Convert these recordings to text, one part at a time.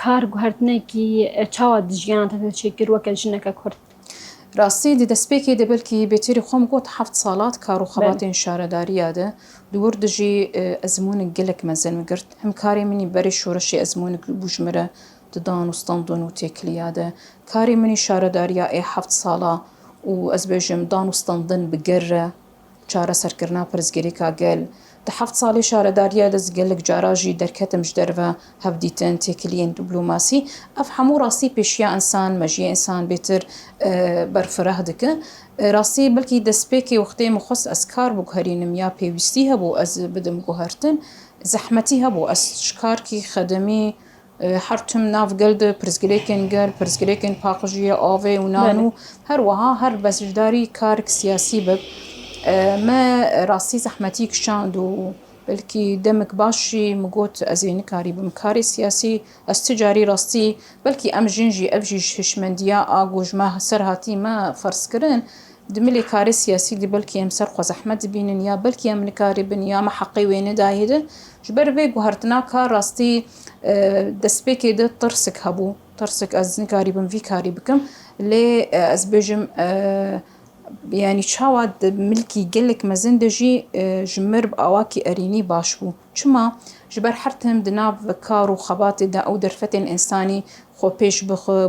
کار گوهرتنێکی چاوە دژیانە تشکر وەکە ژنەکە کورد. ڕاستی دەستپێکی دەبلکی بێتێری خۆم گوت 7 ساڵات کار و خەباتên شارەداریادە دوور دژی ئەزمونک gelek mezin girt hem karê minî berê şoreşê ezmûnik bûjmire di dan û standûn û têkiliya de karê minî şaredariya ê 7 sala û ez bêjim dan û standin bi ger re çareserkirina pirzgirêka gel di 7 salê şaredariya de ez gelek cara jî derketim ji derve hevdîtin têkiliyên dîplomasî ev hemû rastî pêşiya însan mejiyê însan bêtir berfireh dike rastî belkî destpêkê wextê min xwest ez kar biguherînim ya pêwîstî hebû ez bidim guhertin zehmetî hebû ez ji karkî xedemî her tim nav gel de pirzgirêkên gel pirzgirêkên paqijiyê avê û nan û her wiha her bezjdarî karek siyasî bib me rastî zehmetî kişand û belkî demek baş jî min got ez ê nikarî bim karê siyasî ez ti carî rastî belkî em jin jî ev jî hişmendiya a got ji me ser hatî me ferskirin di milê karê siyasî de belkî em ser xwe zehmet dibînin ya belkî em nikarîbin ya me heqê wê nedayê de ji ber vê guhertina kar rastî destpêkê de tirsik hebû tirsik ez nikarîbim vî karî bikim lê ez bêjim yani çawa milkî gelek mezin de jî ji mir bi awakî erînî baş bû çima ji ber her tim di nav kar û xebatê de ew derfetên însanî xwe pêş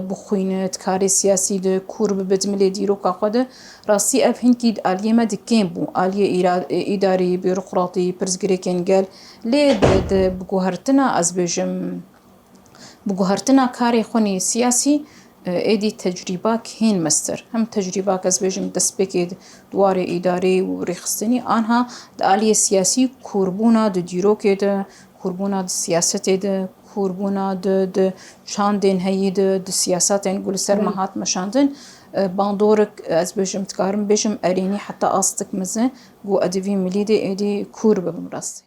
bixwînit karê siyasî de kûr bibit milê dîroka xwe de rastî ev hinkî aliyê me di kêm bû aliyê îdarî bîroqratî pirzgirêkên gel lê bi guhertina ez bêjim bi guhertina karê xwe siyasî êdî tecrîbak hên mestir hem tecrîbak ez bêjim destpêkê dwarê îdarî û rêxistinî anha di aliyê siyasî kûrbûna di dîrokê de kûrbûna di siyasetê de kûrbûna di çandên heyî de di siyasatên ku li ser me hat meşandin bandorek ez bêjim dikarim bêjim erînî heta astik mezin got edivî milî de êdî kûr bibim rastî.